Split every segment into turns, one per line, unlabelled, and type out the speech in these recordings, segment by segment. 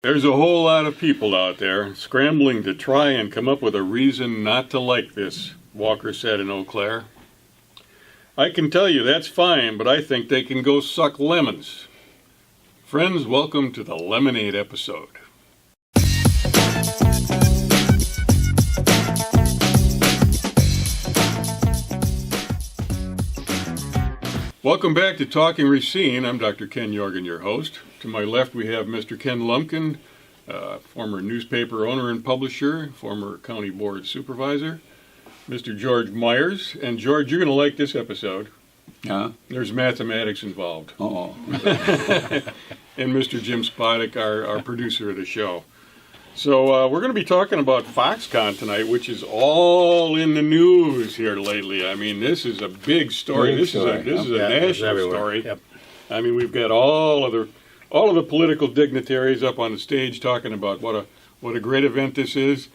There's a whole lot of people out there scrambling to try and come up with a reason not to like this, Walker said in Eau Claire. I can tell you that's fine, but I think they can go suck lemons. Friends, welcome to the Lemonade episode. Welcome back to Talking Racine. I'm Dr. Ken Jorgen, your host. To my left, we have Mr. Ken Lumpkin, former newspaper owner and publisher, former county board supervisor. Mr. George Myers. And George, you're going to like this episode.
Yeah.
There's mathematics involved.
Uh-oh.
And Mr. Jim Spodek, our producer of the show. So we're going to be talking about Foxconn tonight, which is all in the news here lately. I mean, this is a big story. This is a national story.
Yep.
I mean, we've got all of the political dignitaries up on the stage talking about what a great event this is.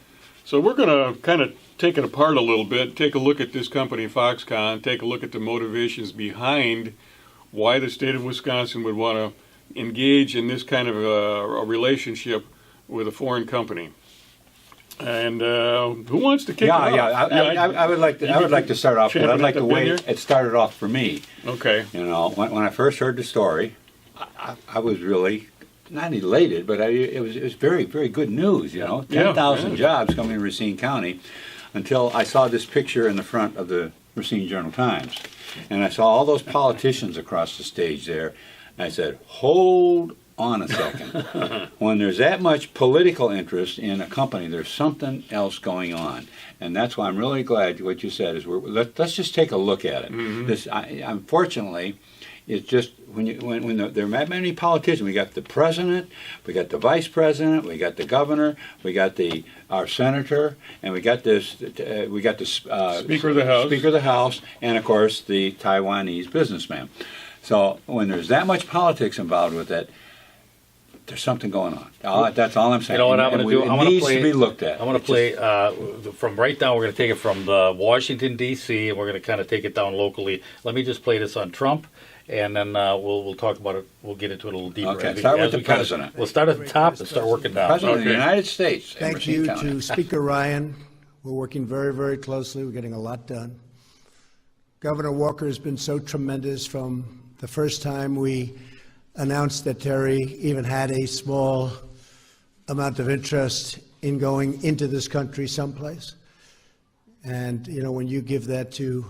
So we're going to kind of take it apart a little bit, take a look at this company, Foxconn, take a look at the motivations behind why the state of Wisconsin would want to engage in this kind of a relationship with a foreign company. And who wants to kick it off?
I would like to start off, but I'd like the way it started off for me.
Okay.
You know, when I first heard the story, I was really not elated, but it was very, very good news. You know, 10,000 jobs coming to Racine County, until I saw this picture in the front of the Racine Journal-Times, and I saw all those politicians across the stage there, and I said, hold on a second. When there's that much political interest in a company, there's something else going on, and that's why I'm really glad what you said is let's just take a look at it. Mm-hmm. Unfortunately, it's just when there are that many politicians. We got the president, we got the vice president, we got the governor, we got our senator, and we got the
Speaker of the House,
and of course the Taiwanese businessman. So when there's that much politics involved with it, there's something going on. That's all I'm saying.
You know what I'm going to do?
It needs to be looked at.
I'm going to play from right now. We're going to take it from the Washington D.C. and we're going to kind of take it down locally. Let me just play this on Trump, and then we'll talk about it. We'll get into it a little deeper.
Okay, start with the president.
We'll start at the top and start working down.
President of the United States.
Thank you to Speaker Ryan. We're working very, very closely. We're getting a lot done. Governor Walker has been so tremendous from the first time we announced that Terry even had a small amount of interest in going into this country someplace. And, you know, when you give that to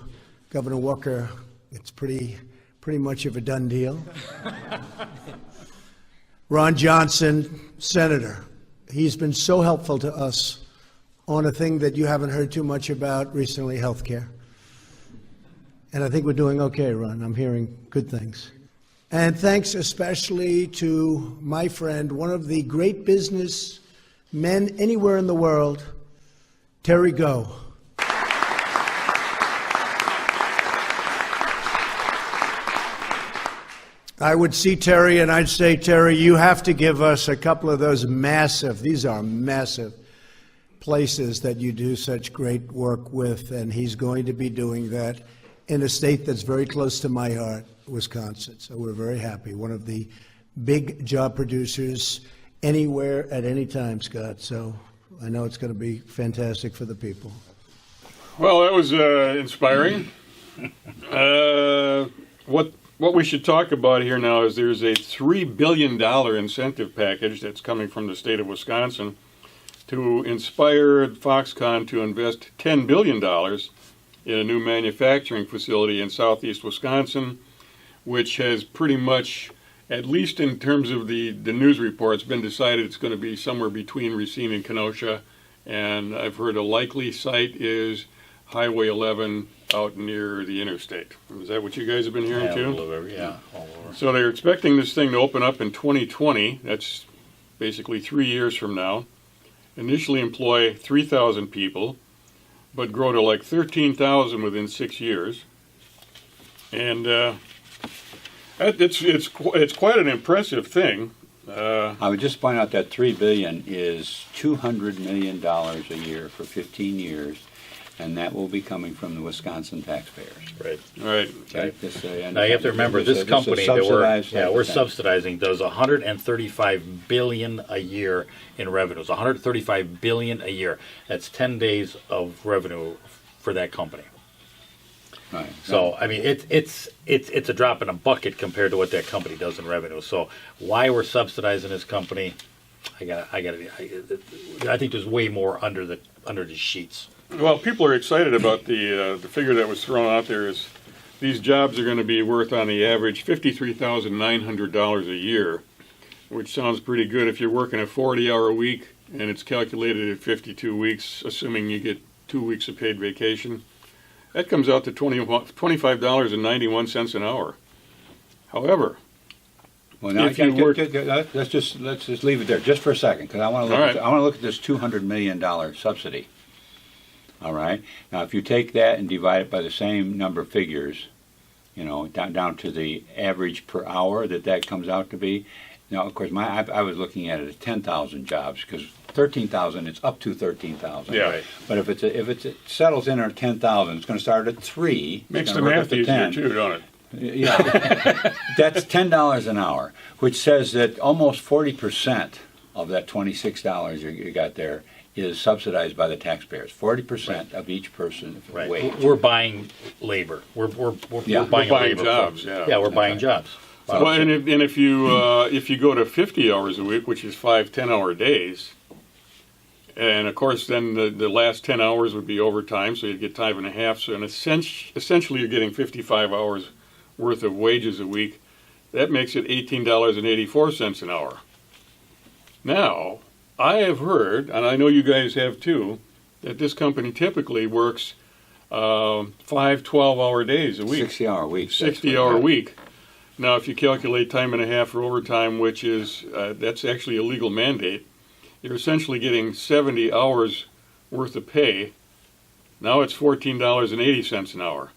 Governor Walker, it's pretty much of a done deal. Ron Johnson, Senator, he's been so helpful to us on a thing that you haven't heard too much about recently, health care. And I think we're doing okay, Ron. I'm hearing good things. And thanks especially to my friend, one of the great business men anywhere in the world, Terry Go. I would see Terry and I'd say, Terry, you have to give us a couple of those these are massive places that you do such great work with, and he's going to be doing that in a state that's very close to my heart, Wisconsin. So we're very happy. One of the big job producers anywhere at any time, Scott. So I know it's going to be fantastic for the people.
Well, that was inspiring. What we should talk about here now is there's a $3 billion incentive package that's coming from the state of Wisconsin to inspire Foxconn to invest $10 billion in a new manufacturing facility in southeast Wisconsin, which has pretty much, at least in terms of the news reports, been decided it's going to be somewhere between Racine and Kenosha. And I've heard a likely site is Highway 11 out near the interstate. Is that what you guys have been hearing too?
All over. So
they're expecting this thing to open up in 2020. That's basically 3 years from now. Initially employ 3,000 people, but grow to like 13,000 within 6 years. And it's quite an impressive thing.
I would just point out that $3 billion is $200 million a year for 15 years. and that will be coming from the Wisconsin taxpayers.
Right.
All right.
Okay?
Now you have to remember this company that we're
subsidized.
subsidizing does 135 billion a year in revenues. 135 billion a year. That's 10 days of revenue for that company.
Right.
So I mean, it's a drop in a bucket compared to what that company does in revenue. So why we're subsidizing this company, I think there's way more under the sheets.
Well, people are excited about the figure that was thrown out there. Is these jobs are going to be worth on the average $53,900 a year, which sounds pretty good if you're working a 40-hour week and it's calculated at 52 weeks, assuming you get 2 weeks of paid vacation. That comes out to $25.91 an hour. However,
Well, now
if you work-
let's just leave it there just for a second, because I want to
All right.
look at this $200 million subsidy. All right. Now, if you take that and divide it by the same number of figures, you know, down to the average per hour that comes out to be. Now, of course, I was looking at it as 10,000 jobs, because 13,000, it's up to 13,000.
Yeah. Right.
But if it settles in at 10,000, it's going to start at 3.
makes
it's
the
gonna work
math
up to
easier
10.
too, don't it?
Yeah, that's $10 an hour, which says that almost 40% of that $26 you got there is subsidized by the taxpayers. 40% of each person's
Right.
wage.
We're buying labor. We're
Yeah.
buying
We're buying
labor
jobs,
from-
yeah.
we're buying jobs.
Well, and if you go to 50 hours a week, which is 5 10-hour days, and of course then the last 10 hours would be overtime, so you'd get time and a half. So essentially you're getting 55 hours worth of wages a week. That makes it $18.84 an hour. Now, I have heard, and I know you guys have too, that this company typically works 5 12-hour days a week.
60-hour weeks.
60-hour week. Now, if you calculate time and a half for overtime, which is, that's actually a legal mandate, you're essentially getting 70 hours worth of pay. Now it's $14.80 an hour.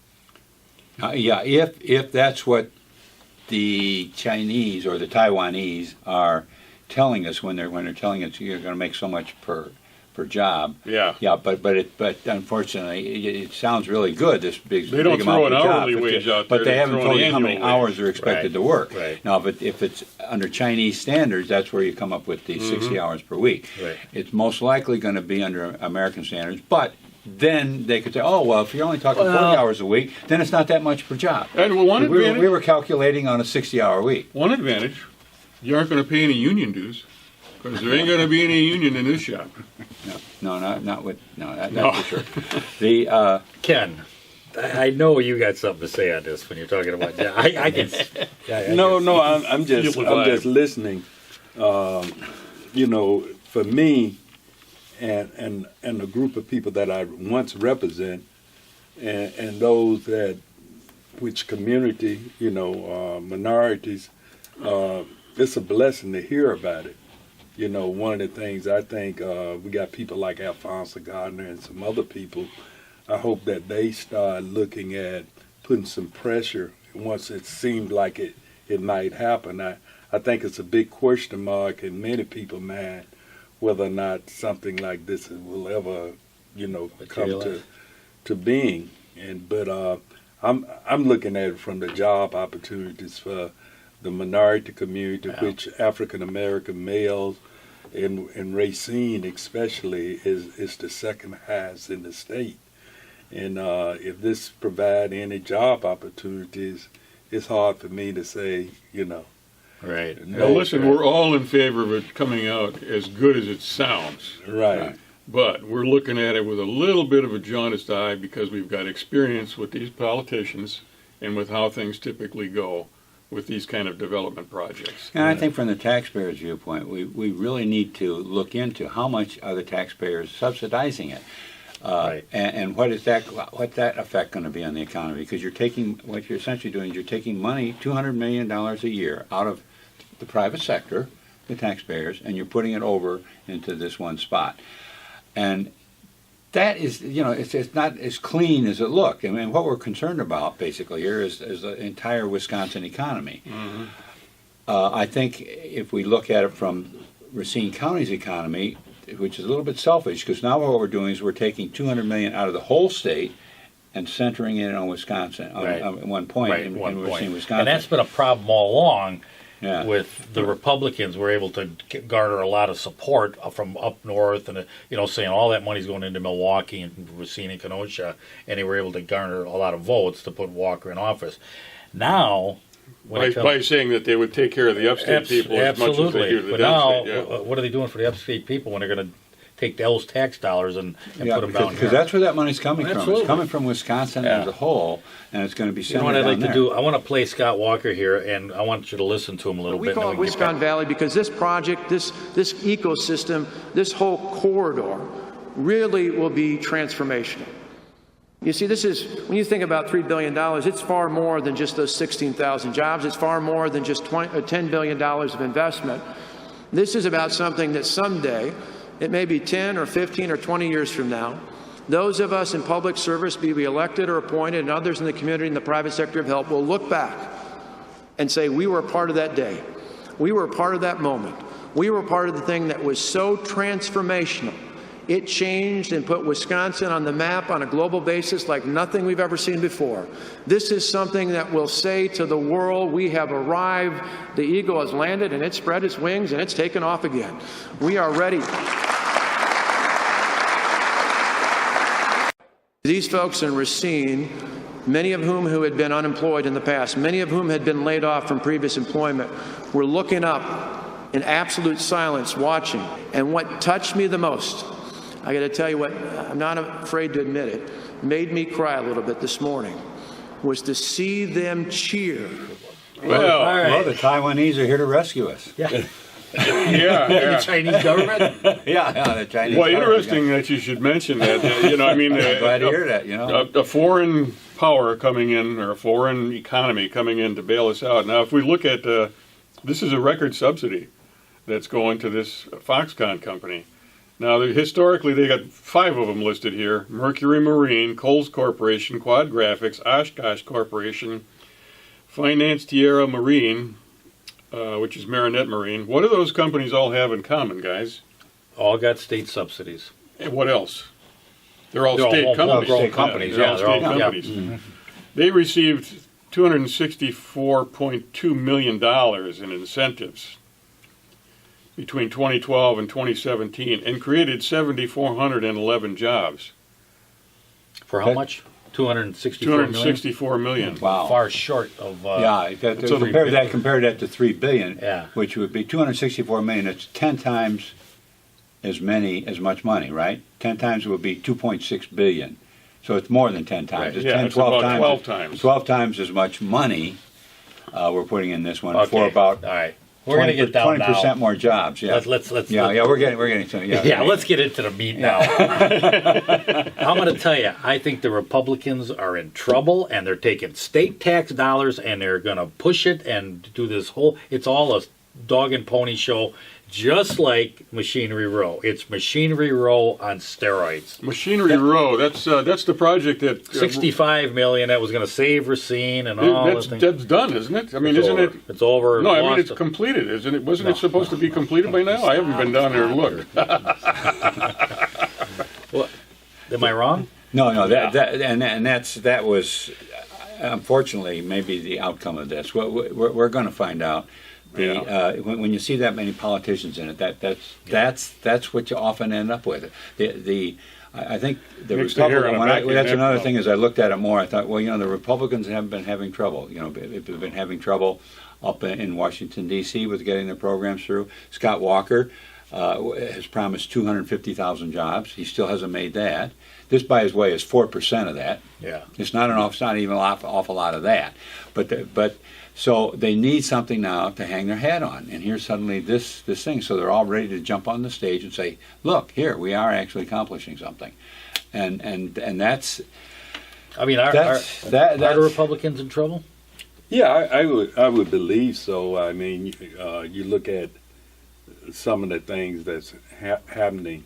Yeah, if that's what the Chinese or the Taiwanese are telling us when they're telling us you're going to make so much per job.
Yeah.
Yeah, but unfortunately it sounds really good. This big
They don't
big
throw
amount
an
per job,
hourly wage out
but
there,
they
they
haven't
throw
told
an
you how many
annual
hours
wage.
they're expected
Right.
to work.
Right.
Now, if it's under Chinese standards, that's where you come up with the 60 hours per week.
Right.
It's most likely going to be under American standards, but then they could say, oh, well, if you're only talking 40 hours a week, then it's not that much per job.
And one
We
advantage,
were calculating on a 60-hour week.
you aren't going to pay any union dues, because there ain't going to be any union in this shop.
No, not with, that's
No.
for sure. The,
Ken, I know you got something to say on this when you're talking about. I can.
No, I'm just
Feel the vibe.
listening. You know, for me, and a group of people that I once represent, and those that which community, you know, minorities, it's a blessing to hear about it. You know, one of the things I think we got people like Alphonsa Gardner and some other people. I hope that they start looking at putting some pressure once it seemed like it might happen. I think it's a big question mark in many people's mind whether or not something like this will ever, you know, come to being. But I'm looking at it from the job opportunities for the minority community, which African American males in Racine especially is the second highest in the state. And if this provide any job opportunities, it's hard for me to say, you know.
Right.
Now listen, we're all in favor of it coming out as good as it sounds.
Right.
But we're looking at it with a little bit of a jaundiced eye because we've got experience with these politicians and with how things typically go with these kind of development projects.
and I think from the taxpayer's viewpoint, we really need to look into how much are the taxpayers subsidizing it.
Right.
And what's that effect going to be on the economy? Because what you're essentially doing is you're taking money, $200 million a year, out of the private sector, the taxpayers, and you're putting it over into this one spot. And that is, you know, it's not as clean as it looks. I mean, what we're concerned about basically here is the entire Wisconsin economy. I think if we look at it from Racine County's economy, which is a little bit selfish, because now what we're doing is we're taking $200 million out of the whole state and centering it on Wisconsin at one point.
Right,
in
one point.
Wisconsin.
And that's been a problem all along.
Yeah.
With the Republicans, were able to garner a lot of support from up north, and saying all that money's going into Milwaukee and Racine and Kenosha, and they were able to garner a lot of votes to put Walker in office. Now,
by saying that they would take care of the upstate people as much as they do the
but now,
downstate. Yeah.
what are they doing for the upstate people when they're going to take those tax dollars and put them down here?
Because that's where that money's coming from.
Absolutely.
It's coming from Wisconsin as a whole, and it's going to be
You
centered
know what I'd
down
like
there.
to do? I want to play Scott Walker here, and I want you to listen to him a little
We
bit.
call it Wisconsin Valley because this project, this ecosystem, this whole corridor really will be transformational. You see, this is, when you think about $3 billion, it's far more than just those 16,000 jobs. It's far more than just $10 billion of investment. This is about something that someday, it may be 10 or 15 or 20 years from now, those of us in public service, be we elected or appointed, and others in the community and the private sector of help, will look back and say, we were a part of that day. We were a part of that moment. We were part of the thing that was so transformational. It changed and put Wisconsin on the map on a global basis like nothing we've ever seen before. This is something that will say to the world, we have arrived. The eagle has landed and it's spread its wings and it's taken off again. We are ready. These folks in Racine, many of whom who had been unemployed in the past, many of whom had been laid off from previous employment, were looking up in absolute silence, watching. And what touched me the most, I got to tell you what, I'm not afraid to admit it, made me cry a little bit this morning, was to see them cheer.
Well, the Taiwanese are here to rescue us.
Yeah.
Yeah.
The Chinese government?
Yeah, the Chinese.
Well,
government.
interesting that you should mention that.
I'm glad to hear that.
A foreign power coming in, or a foreign economy coming in to bail us out. Now, if we look at this is a record subsidy that's going to this Foxconn company. Now, historically, they got 5 of them listed here: Mercury Marine, Kohl's Corporation, Quad Graphics, Oshkosh Corporation, Finance Tierra Marine, which is Marinette Marine. What do those companies all have in common, guys?
All got state subsidies.
And what else? They're all
They're all
state companies.
homegrown companies,
They're all
yeah, they're
state
all- yeah.
companies.
Mhm.
They received $264.2 million in incentives between 2012 and 2017 and created 7,411 jobs.
For how much? 264 million?
264 million.
Wow.
Far short of.
So compare that to $3 billion,
Yeah.
which would be 264 million. It's 10 times as much money, right? 10 times would be 2.6 billion. So it's more than 10 times.
Right.
It's
Yeah,
10,
it's
12
about
times.
12 times.
12 times as much money we're putting in this one
Okay.
for about
All right. We're going to get down
20%
now.
more jobs. Yeah.
Let's
We're getting to it.
Yeah, let's get into the meat now. I'm going to tell you, I think the Republicans are in trouble, and they're taking state tax dollars, and they're going to push it and do this whole. It's all a dog and pony show, just like Machinery Row. It's Machinery Row on steroids.
Machinery Row, that's the project that...
65 million that was going to save Racine and all
that's,
that.
that's done, isn't it? I mean,
It's
isn't
over.
it...
It's over.
No, I mean,
Lost
it's
it.
completed, isn't it? Wasn't it supposed to be completed by now? I haven't been down there to look.
What? Am I wrong?
No, that was unfortunately maybe the outcome of this. We're going to find out. When you see that many politicians in it, that's what you often end up with. I think the
Makes the hair on
Republican.
the back of your
That's
neck
another
go.
thing. As I looked at it more, I thought, well, the Republicans have been having trouble. They've been having trouble up in Washington D.C. with getting their programs through. Scott Walker has promised 250,000 jobs. He still hasn't made that. This, by his way, is 4% of that.
Yeah.
It's not even an awful lot of that. But so they need something now to hang their hat on. And here's suddenly this thing. So they're all ready to jump on the stage and say, look, here, we are actually accomplishing something. And that's...
I mean, are the Republicans in trouble?
Yeah, I would believe so. I mean, you look at some of the things that's happening,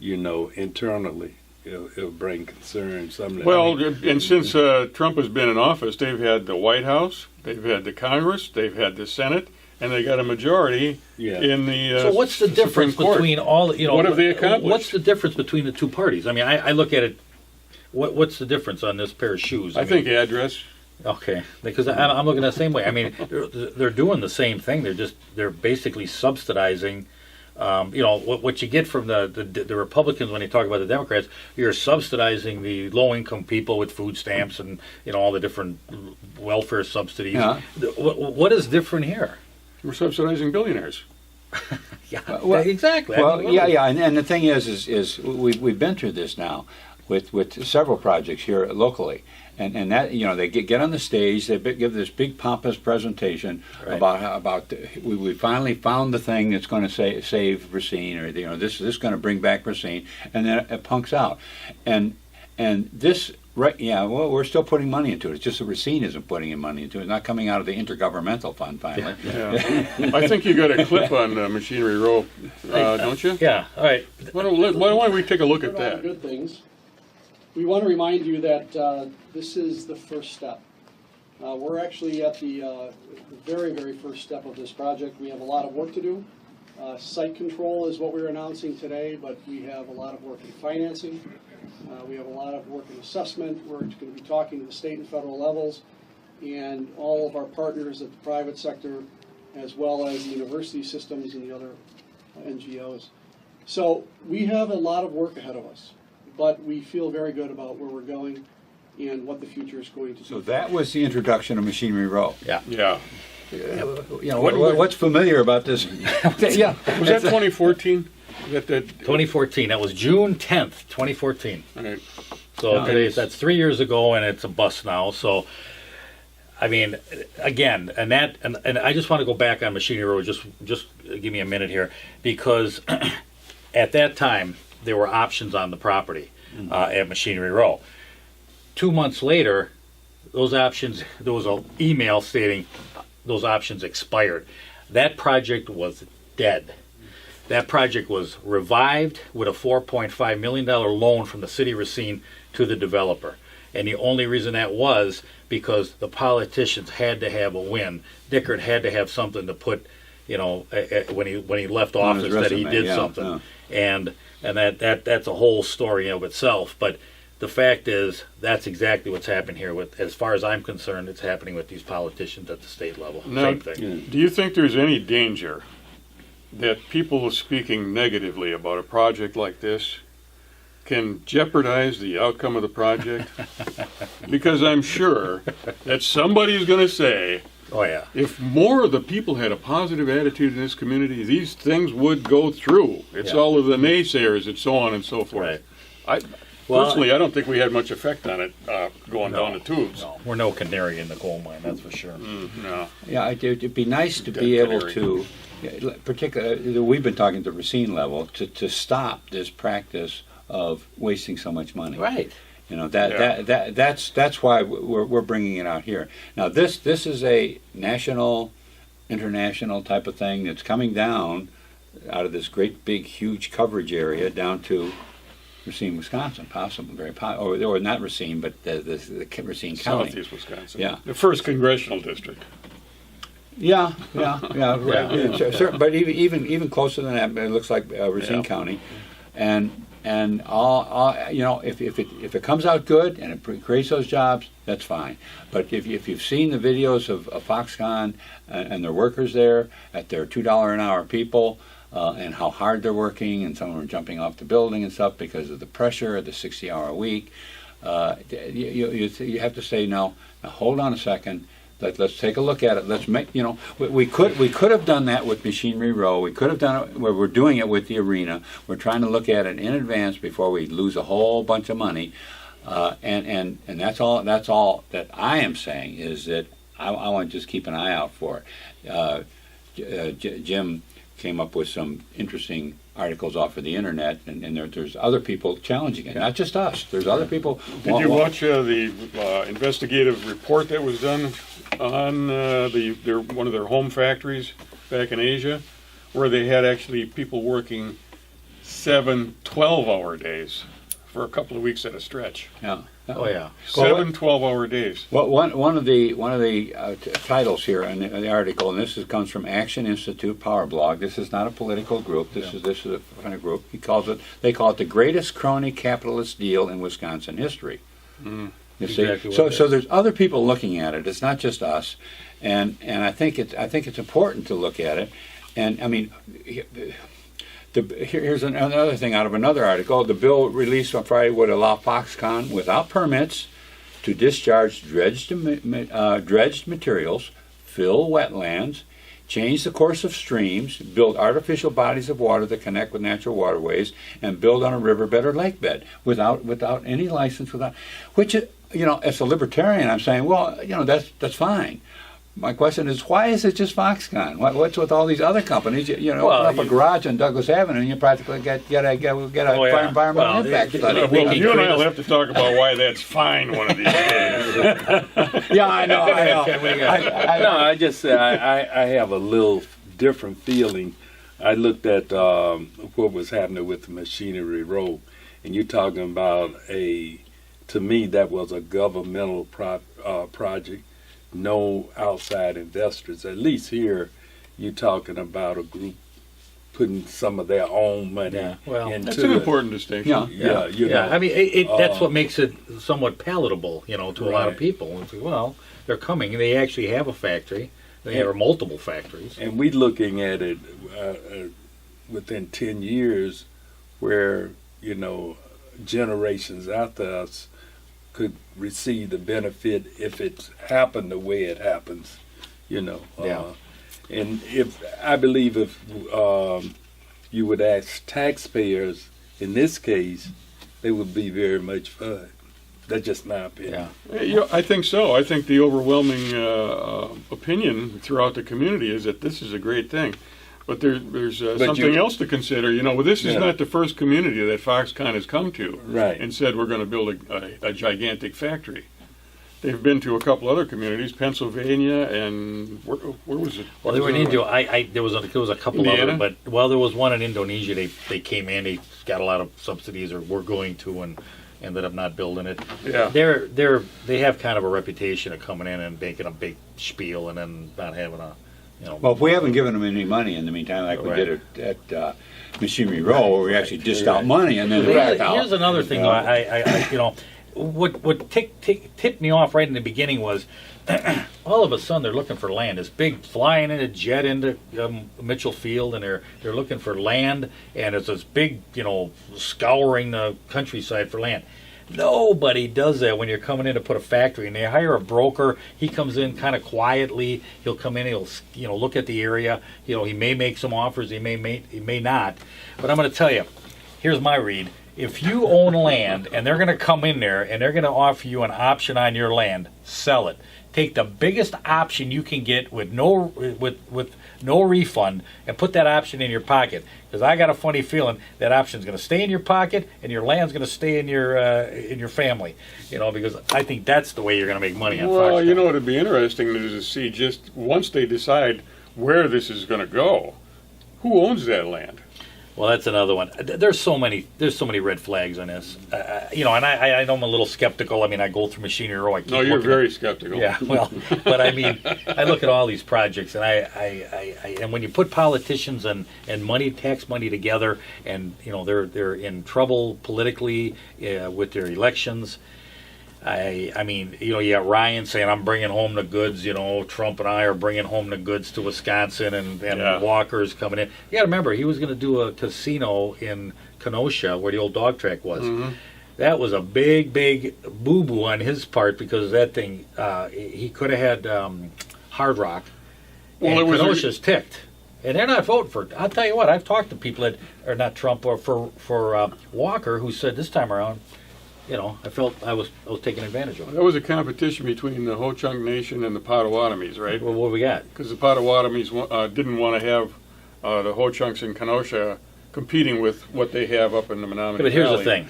internally. It'll bring concern.
And since Trump has been in office, they've had the White House, they've had the Congress, they've had the Senate, and they got a majority
Yeah.
in the
So what's the difference
Supreme Court.
between all, you know?
What have they accomplished?
What's the difference between the two parties? I mean, I look at it, what's the difference on this pair of shoes?
I
mean,
think address.
Okay, because I'm looking at the same way. I mean, they're doing the same thing. They're basically subsidizing. You know what you get from the Republicans when they talk about the Democrats. You're subsidizing the low-income people with food stamps and all the different welfare subsidies.
Yeah.
What is different here?
We're subsidizing billionaires.
Yeah,
Well,
exactly.
Well,
I mean,
yeah, and the thing is we've been through this now with several projects here locally, and that they get on the stage, they give this big pompous presentation
Right.
about we finally found the thing that's going to save Racine, or this is going to bring back Racine, and then it punks out, and this. Right, yeah, well, we're still putting money into it. It's just that Racine isn't putting in money into it. It's not coming out of the intergovernmental fund, finally.
Yeah. I think you got a clip on Machinery Row, don't you?
Yeah. All right.
Why don't we take a look at
Put on
that?
good things. We want to remind you that this is the first step. We're actually at the very, very first step of this project. We have a lot of work to do. Site control is what we're announcing today, but we have a lot of work in financing. We have a lot of work in assessment. We're going to be talking to the state and federal levels and all of our partners at the private sector, as well as the university systems and the other NGOs. So we have a lot of work ahead of us, but we feel very good about where we're going and what the future is going to be.
So that was the introduction of Machinery Row.
Yeah.
Yeah.
What's familiar about this? Yeah,
Was that 2014? That
2014. That was June 10th, 2014.
all right.
So that's 3 years ago, and it's a bust now. So, I mean, again, and I just want to go back on Machinery Row. Just give me a minute here, because at that time there were options on the property at Machinery Row. 2 months later, those options. There was an email stating those options expired. That project was dead. That project was revived with a $4.5 million loan from the city of Racine to the developer. And the only reason that was because the politicians had to have a win. Dickert had to have something to put, when he left
On his
office, that he
resume,
did
yeah,
something. And that's a whole story of itself. But the fact is, that's exactly what's happening here. As far as I'm concerned, it's happening with these politicians at the state level.
Now,
Same thing.
do you think there's any danger that people speaking negatively about a project like this can jeopardize the outcome of the project? Because I'm sure that somebody's going to say,
Oh yeah.
if more of the people had a positive attitude in this community, these things would go through. It's
Yeah.
all of the naysayers and so on and so forth.
Right.
Personally, I don't think we had much effect on it going down the tubes.
No, we're no canary in the coal mine, that's for sure.
No.
Yeah, it'd be nice to be
Dead
able
canary.
to, particularly, we've been talking to Racine level, to stop this practice of wasting so much money.
Right.
That's why we're bringing it out here. Now this is a national, international type of thing that's coming down out of this great big huge coverage area down to Racine, Wisconsin, possibly or not Racine, but the Racine County.
Southeast Wisconsin.
Yeah.
The first congressional district.
Yeah. But even closer than that, it looks like Racine County, and all if it comes out good and it creates those jobs, that's fine. But if you've seen the videos of Foxconn and their workers there at their $2 an hour people. And how hard they're working, and some of them are jumping off the building and stuff because of the pressure of the 60-hour week. You have to say, no, now hold on a second. Let's take a look at it. Let's make, we could have done that with Machinery Row. We could have done it where we're doing it with the arena. We're trying to look at it in advance before we lose a whole bunch of money. And that's all that I am saying is that I want to just keep an eye out for it. Jim came up with some interesting articles off of the internet, and there's other people challenging it, not just us. There's other people.
Did you watch the investigative report that was done on one of their home factories back in Asia, where they had actually people working 7 12-hour days for a couple of weeks at a stretch.
Yeah.
Oh yeah.
7 12-hour days.
Well, one of the titles here in the article, and this comes from Action Institute Power Blog. This is not a political group. This is a kind of group. They call it the greatest crony capitalist deal in Wisconsin history. You see,
Exactly what
so there's other people looking at it. It's not just us, and I think it's important to look at it. And I mean, here's another thing out of another article. The bill released on Friday would allow Foxconn, without permits, to discharge dredged materials, fill wetlands, change the course of streams, build artificial bodies of water that connect with natural waterways, and build on a riverbed or lakebed without any license, which, as a libertarian, I'm saying, well, that's fine. My question is, why is it just Foxconn? What's with all these other companies? Open up a garage on Douglas Avenue, and you practically get a environmental impact study.
You and I will have to talk about why that's fine one of these days.
Yeah, I know.
I have a little different feeling. I looked at what was happening with the Machinery Road, and you're talking about to me, that was a governmental project. No outside investors. At least here, you're talking about a group putting some of their own money into
That's an important distinction.
Yeah.
I mean, that's what makes it somewhat palatable, to a lot of people. It's like, well, they're coming. They actually have a factory. They have multiple factories.
And we're looking at it within 10 years, where generations after us could receive the benefit if it happened the way it happens, And I believe if you would ask taxpayers in this case, they would be very much for it. That's just my opinion.
I think so. I think the overwhelming opinion throughout the community is that this is a great thing. But there's something else to consider. This is not the first community that Foxconn has come to and said we're going to build a gigantic factory. They've been to a couple other communities, Pennsylvania and where was it?
Well, they were in India. There was a couple
Indiana?
other, but there was one in Indonesia. They came in. They got a lot of subsidies, or were going to, and ended up not building it.
Yeah.
They have kind of a reputation of coming in and making a big spiel and then not having a.
Well, if we haven't given them any money in the meantime, like we did at Machinery Row, where we actually dished out money and then back out.
Here's another thing, though. What tipped me off right in the beginning was all of a sudden they're looking for land. This big flying in a jet into Mitchell Field, and they're looking for land, and it's this big, scouring the countryside for land. Nobody does that when you're coming in to put a factory, and they hire a broker. He comes in kind of quietly. He'll come in. He'll look at the area. He may make some offers. He may not. But I'm going to tell you, here's my read. If you own land and they're going to come in there and they're going to offer you an option on your land, sell it. Take the biggest option you can get with no refund and put that option in your pocket. Because I got a funny feeling that option's going to stay in your pocket and your land's going to stay in your family. Because I think that's the way you're going to make money on Foxconn.
Well, it'd be interesting to see just once they decide where this is going to go, who owns that land?
Well, that's another one. There's so many red flags on this. And I know I'm a little skeptical. I mean, I go through Machinery Row.
No, you're very skeptical.
Yeah, well, but I mean, I look at all these projects, and and when you put politicians and tax money together, and they're in trouble politically with their elections. I mean, you got Ryan saying, I'm bringing home the goods, Trump and I are bringing home the goods to Wisconsin, and Walker's coming in. You got to remember, he was going to do a casino in Kenosha where the old dog track was. Mm-hmm. That was a big, big boo-boo on his part, because that thing, he could have had Hard Rock, and Kenosha's ticked. And they're not voting for it. I'll tell you what, I've talked to people that are not Trump or for Walker, who said this time around, I felt I was taken advantage of.
That was a competition between the Ho-Chunk Nation and the Potawatomis, right?
Well, what we got?
Because the Potawatomis didn't want to have the Ho-Chunks in Kenosha competing with what they have up in the Menominee
But here's
Valley.
the thing.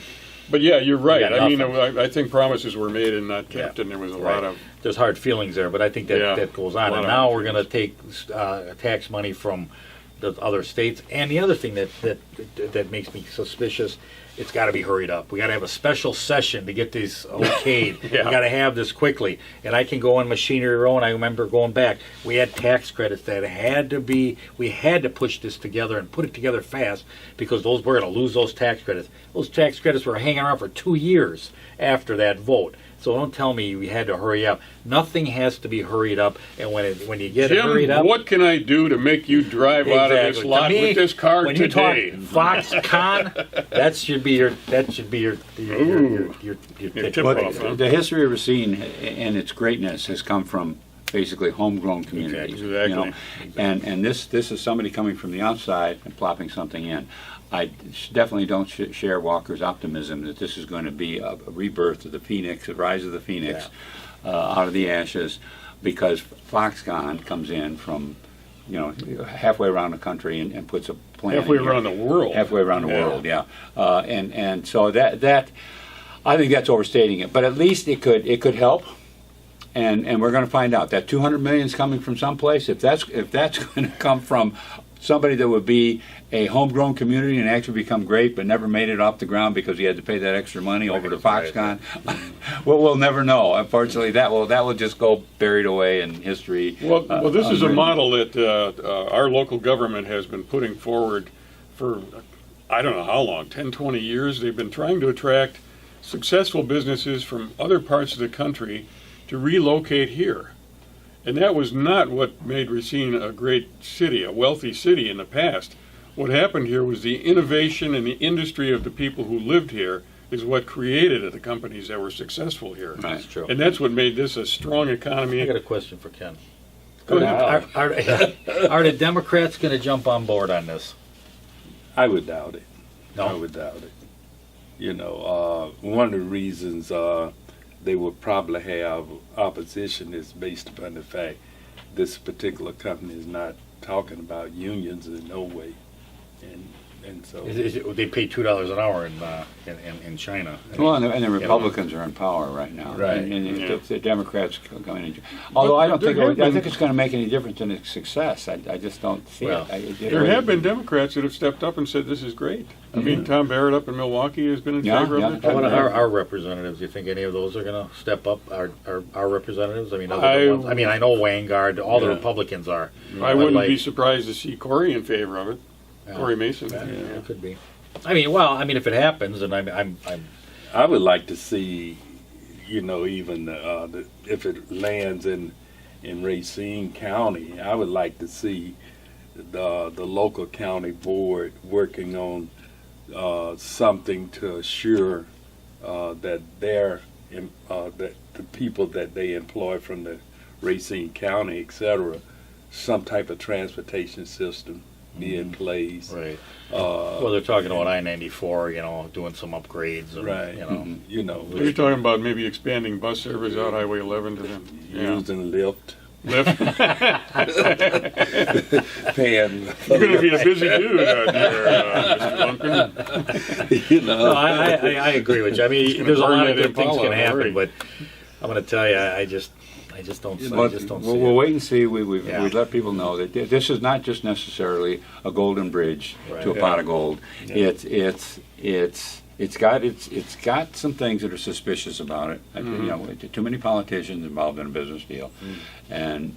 But yeah, you're right. I mean, I think promises were made and not kept, and there was a lot of...
There's hard feelings there, but I think that goes on. And now we're going to take tax money from the other states. And the other thing that makes me suspicious, it's got to be hurried up. We got to have a special session to get these okayed.
Yeah.
We got to have this quickly. And I can go on Machinery Row, and I remember going back. We had tax credits that had to be. We had to push this together and put it together fast because we're going to lose those tax credits. Those tax credits were hanging around for 2 years after that vote. So don't tell me we had to hurry up. Nothing has to be hurried up. And when you get it hurried
Jim,
up,
what can I do to make you drive out of this
Exactly.
lot
To me,
with this car
when
today?
you talk Foxconn, that should be your ticket.
tip
But
off, huh?
the history of Racine and its greatness has come from basically homegrown communities.
Exactly.
You know? And this is somebody coming from the outside and plopping something in. I definitely don't share Walker's optimism that this is going to be a rebirth of the phoenix, a rise of the phoenix out of the ashes, because Foxconn comes in from, halfway around the country and puts a plant
Halfway
in here.
around the world.
Halfway around the world, yeah. And so that I think that's overstating it, but at least it could help. And we're going to find out that 200 million is coming from someplace. If that's going to come from somebody that would be a homegrown community and actually become great, but never made it off the ground because he had to pay that extra money over to Foxconn, well, we'll never know. Unfortunately, that will just go buried away in history.
Well, this is a
unwritten.
model that our local government has been putting forward for, I don't know how long, 10, 20 years. They've been trying to attract successful businesses from other parts of the country to relocate here. And that was not what made Racine a great city, a wealthy city in the past. What happened here was the innovation and the industry of the people who lived here is what created the companies that were successful here.
Right. That's
true.
And that's what made this a strong economy.
I got a question for Ken.
Go ahead.
Are the Democrats going to jump on board on this?
I would doubt it.
No?
I would doubt it. One of the reasons they will probably have opposition is based upon the fact this particular company is not talking about unions in no way, and so
They pay $2 an hour in China.
Well, and the Republicans are in power right now,
Right.
And the Democrats going in. Although I don't think I think it's going to make any difference in its success. I just don't see
Well,
it.
There have been Democrats that have stepped up and said this is great. I mean, Tom Barrett up in Milwaukee has been in
Yeah,
favor
yeah.
of it.
How about our representatives? Do you think any of those are going to step up? Our representatives? I mean, I know Vanguard. All the
Yeah.
Republicans are.
I
But
wouldn't be surprised to see Corey in favor of it.
Yeah.
Corey Mason.
Yeah, it could be. If it happens, and I'm
I would like to see, even if it lands in Racine County, I would like to see the local county board working on something to assure that that the people that they employ from the Racine County, etc., some type of transportation system be in place.
right. Well, they're talking about I-94, doing some upgrades. And,
Right.
Are you talking about maybe expanding bus service out Highway 11 to them?
Using Lyft,
Lift.
paying.
You're going to be a busy dude out there, Mr. Lumpkin.
No, I agree with you. I mean, there's a
burn
lot of
that
good things
Impala,
can happen,
hurry.
but I'm going to tell you, I just don't see
We'll
it.
wait and see. We
Yeah.
let people know that this is not just necessarily a golden bridge to a
Right.
pot of gold. It's got some things that are suspicious about it. Too many politicians involved in a business deal, and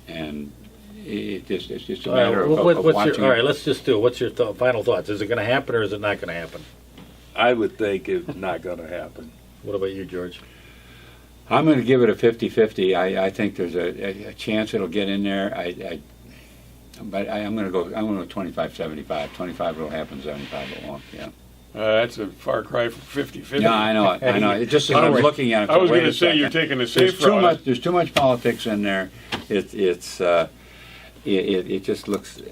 it's just a matter of watching.
All right, let's just do it. What's your final thoughts? Is it going to happen or is it not going to happen?
I would think it's not going to happen.
What about you, George?
I'm going to give it a 50-50. I think there's a chance it'll get in there. But I'm going to go 25-75. 25 will happen, 75 it won't. Yeah.
That's a far cry from 50-50.
No, I know it. I know. It just as I'm looking at it.
I was
wait
going
a
to say
second.
you're taking the
There's
safe
too
route.
much. There's too much politics in there. It just looks.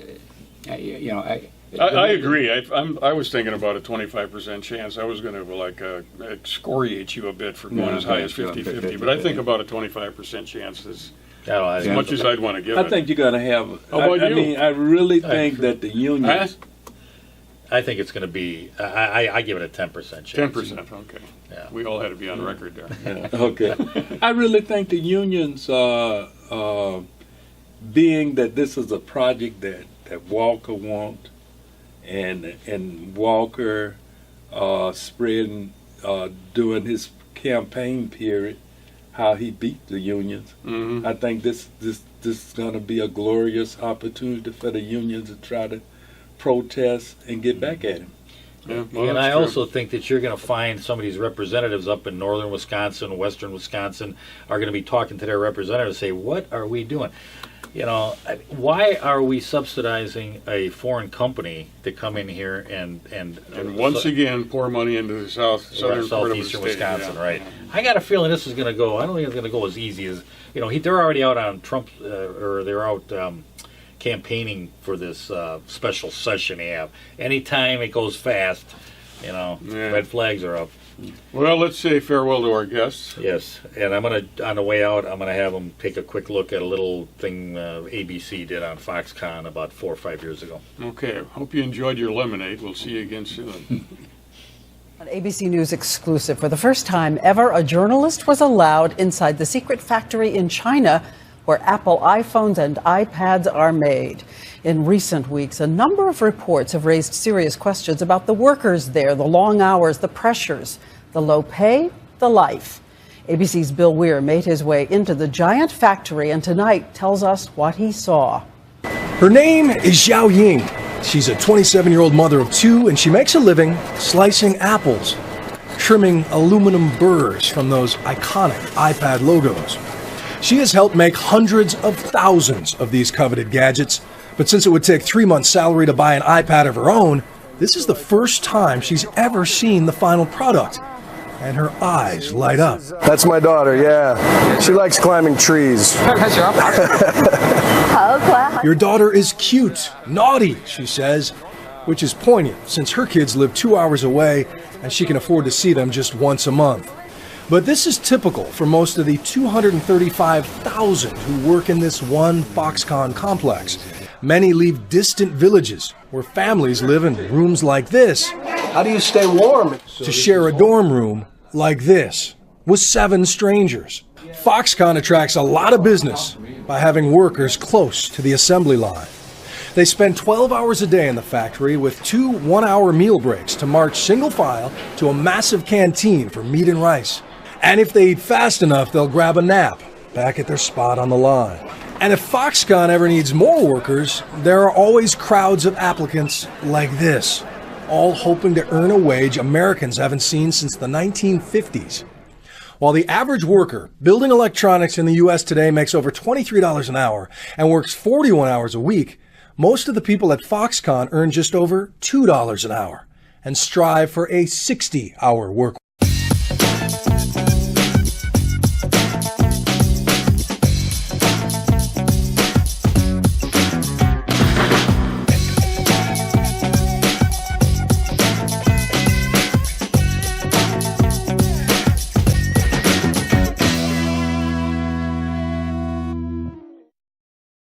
I agree. I was thinking about a 25% chance. I was going to excoriate you a bit for going as high as 50-50, but I think about a 25% chance is as much as I'd want to give
I
it.
think you're going to have.
How about
I
you?
mean, I really think that the unions.
I think it's going to be. I give it a 10% chance.
10%. Okay.
Yeah.
We all had to be on record there.
Okay. I really think the unions, being that this is a project that Walker want, and Walker spreading during his campaign period how he beat the unions. I think this is going to be a glorious opportunity for the unions to try to protest and get back at him.
Yeah, well,
And
that's
I
true.
also think that you're going to find some of these representatives up in northern Wisconsin, western Wisconsin, are going to be talking to their representatives, say, what are we doing? Why are we subsidizing a foreign company to come in here and
once again pour money into the southern part of the
southeastern
state.
Wisconsin,
yeah.
right? I got a feeling this is going to go. I don't think it's going to go as easy as they're already out on Trump, or they're out campaigning for this special session they have. Anytime it goes fast, red flags are up.
Well, let's say farewell to our guests.
Yes, and I'm gonna on the way out, I'm gonna have them take a quick look at a little thing ABC did on Foxconn about 4 or 5 years ago.
Okay, hope you enjoyed your lemonade. We'll see you again soon.
An ABC News exclusive. For the first time ever, a journalist was allowed inside the secret factory in China where Apple iPhones and iPads are made. In recent weeks, a number of reports have raised serious questions about the workers there, the long hours, the pressures, the low pay, the life. ABC's Bill Weir made his way into the giant factory and tonight tells us what he saw.
Her name is Xiao Ying. She's a 27-year-old mother of 2, and she makes a living slicing apples, trimming aluminum burrs from those iconic iPad logos. She has helped make hundreds of thousands of these coveted gadgets, but since it would take 3 months' salary to buy an iPad of her own, this is the first time she's ever seen the final product, and her eyes light up.
That's my daughter, yeah. She likes climbing trees.
Your daughter is cute, naughty, she says, which is poignant since her kids live 2 hours away and she can afford to see them just once a month. But this is typical for most of the 235,000 who work in this one Foxconn complex. Many leave distant villages where families live in rooms like this.
How do you stay warm?
To share a dorm room like this with 7 strangers. Foxconn attracts a lot of business by having workers close to the assembly line. They spend 12 hours a day in the factory with 2 one-hour meal breaks to march single file to a massive canteen for meat and rice. And if they eat fast enough, they'll grab a nap back at their spot on the line. And if Foxconn ever needs more workers, there are always crowds of applicants like this, all hoping to earn a wage Americans haven't seen since the 1950s. While the average worker building electronics in the U.S. today makes over $23 an hour and works 41 hours a week, most of the people at Foxconn earn just over $2 an hour and strive for a 60-hour work